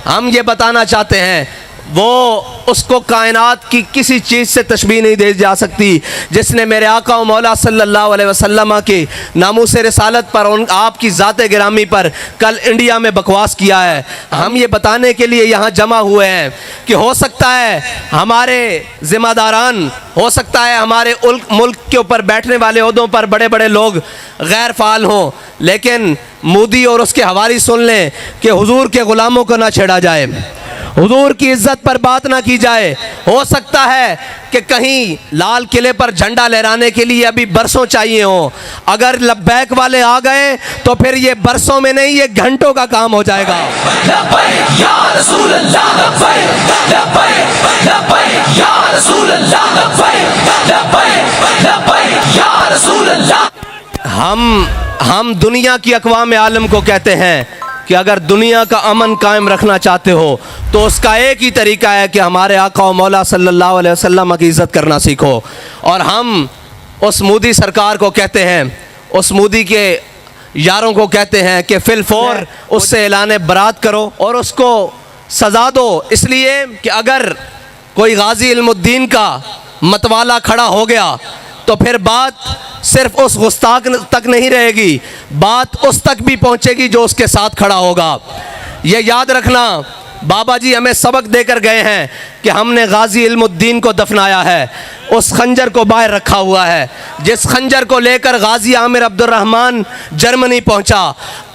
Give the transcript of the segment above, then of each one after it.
हम ये बताना चाहते हैं वो उसको कायनात की किसी चीज़ से तशबीह नहीं दी जा सकती जिसने मेरे आका व मौला सल्लल्लाहु अलैहि वसल्लम के नामूस रिसालत पर आपकी ज़ात गिरामी पर कल इंडिया में बकवास किया है। हम ये बताने के लिए यहाँ जमा हुए हैं कि हो सकता है हमारे ज़िम्मेदारान, हो सकता है हमारे मुल्क के ऊपर बैठने वाले ओहदों पर बड़े बड़े लोग गैर फ़ाल हों, लेकिन मोदी और उसके हवारी सुन लें कि हुजूर के ग़ुलामों को ना छेड़ा जाए, हुजूर की इज्जत पर बात ना की जाए। हो सकता है कि कहीं लाल किले पर झंडा लहराने के लिए अभी बरसों चाहिए हो, अगर लब्बैक वाले आ गए तो फिर ये बरसों में नहीं, ये घंटों का काम हो जाएगा। हम दुनिया की अक़वाम आलम को कहते हैं कि अगर दुनिया का अमन कायम रखना चाहते हो तो उसका एक ही तरीका है कि हमारे आका व मौला सल्लल्लाहु अलैहि वसल्लम की इज़्ज़त करना सीखो। और हम उस मोदी सरकार को कहते हैं, उस मोदी के यारों को कहते हैं कि फिलफौर उससे ऐलान बरात करो और उसको सज़ा दो, इसलिए कि अगर कोई गाजी इल्मुद्दीन का मतवाला खड़ा हो गया तो फिर बात सिर्फ उस गुस्ताख तक नहीं रहेगी, बात उस तक भी पहुंचेगी जो उसके साथ खड़ा होगा। ये याद रखना, बाबा जी हमें सबक देकर गए हैं कि हमने गाजी इल्मुद्दीन को दफनाया है, उस खंजर को बाहर रखा हुआ है, जिस खंजर को लेकर गाजी आमिर अब्दुर्रहमान जर्मनी पहुंचा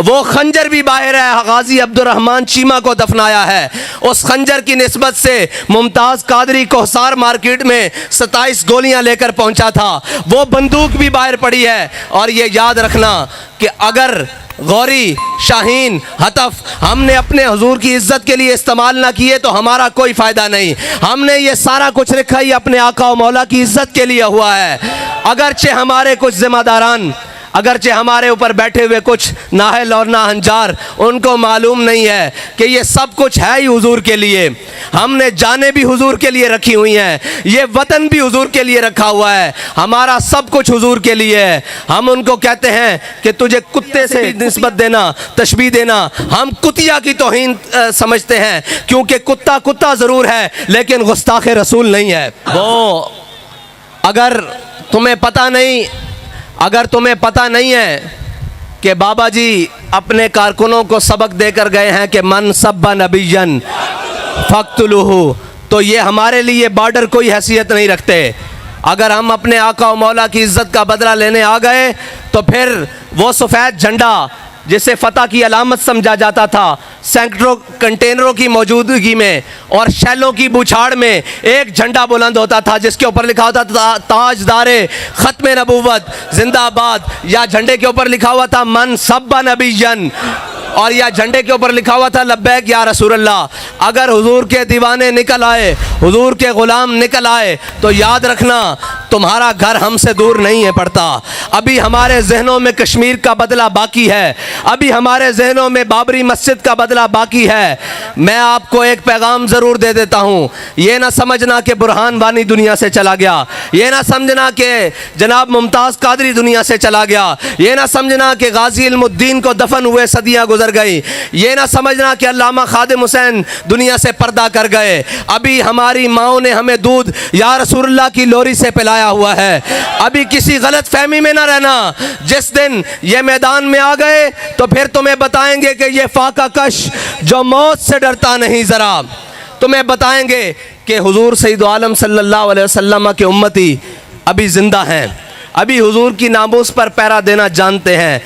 वो खंजर भी बाहर है। गाजी अब्दुर्रहमान चीमा को दफनाया है, उस खंजर की निस्बत से मुमताज़ कादरी कोहसार मार्केट में 27 गोलियां लेकर पहुंचा था, वो बंदूक भी बाहर पड़ी है। और ये याद रखना कि अगर गौरी, शाहीन, हतफ हमने अपने हुजूर की इज़्ज़त के लिए इस्तेमाल ना किए तो हमारा कोई फ़ायदा नहीं। हमने ये सारा कुछ रखा ही अपने आका व मौला की इज़्ज़त के लिए हुआ है। अगरचे हमारे कुछ ज़िम्मेदारान, अगरचे हमारे ऊपर बैठे हुए कुछ नाहल और नाहंजार, उनको मालूम नहीं है कि ये सब कुछ है ही हुजूर के लिए। हमने जाने भी हुजूर के लिए रखी हुई हैं, ये वतन भी हुजूर के लिए रखा हुआ है, हमारा सब कुछ हुजूर के लिए है। हम उनको कहते हैं कि तुझे कुत्ते से निस्बत देना, तशबीह देना, हम कुतिया की तौहीन समझते हैं, क्योंकि कुत्ता कुत्ता ज़रूर है लेकिन गुस्ताख़ रसूल नहीं है। वो अगर तुम्हें पता नहीं है कि बाबा जी अपने कारकुनों को सबक देकर गए हैं कि मन सब्बा नबियन फ़क्तुलूहु, तो ये हमारे लिए बॉर्डर कोई हैसियत नहीं रखते। अगर हम अपने आका व मौला की इज़्ज़त का बदला लेने आ गए तो फिर वो सफ़ेद झंडा जिसे फ़तह की अलामत समझा जाता था, सैकड़ों कंटेनरों की मौजूदगी में और शैलों की बौछार में एक झंडा बुलंद होता था जिसके ऊपर लिखा होता था ताजदारे ख़त्म नबूवत जिंदाबाद, या झंडे के ऊपर लिखा हुआ था मन सब्बा नबियन, और या झंडे के ऊपर लिखा हुआ था लब्बैक या रसूल अल्लाह। अगर हुजूर के दीवाने निकल आए, हुजूर के ग़ुलाम निकल आए तो याद रखना तुम्हारा घर हमसे दूर नहीं है पड़ता। अभी हमारे जहनों में कश्मीर का बदला बाकी है, अभी हमारे जहनों में बाबरी मस्जिद का बदला बाकी है। मैं आपको एक पैगाम ज़रूर दे देता हूँ, ये ना समझना कि बुरहान वानी दुनिया से चला गया, ये ना समझना कि जनाब मुमताज़ कादरी दुनिया से चला गया, ये ना समझना कि गाजी इल्मुद्दीन को दफन हुए सदियाँ गुजर गई, ये ना समझना कि अल्लामा खादिम हुसैन दुनिया से पर्दा कर गए। अभी हमारी माओं ने हमें दूध या रसूलुल्लाह की लोरी से पिलाया हुआ है। अभी किसी गलत फहमी में ना रहना, जिस दिन ये मैदान में आ गए तो फिर तुम्हें बताएंगे कि ये फाका कश जो मौत से डरता नहीं, ज़रा तुम्हें बताएंगे कि हुजूर सैयद आलम सल्लल्लाहु अलैहि वसल्लम के उम्मती अभी ज़िंदा हैं, अभी हुजूर की नामूस पर पहरा देना जानते हैं।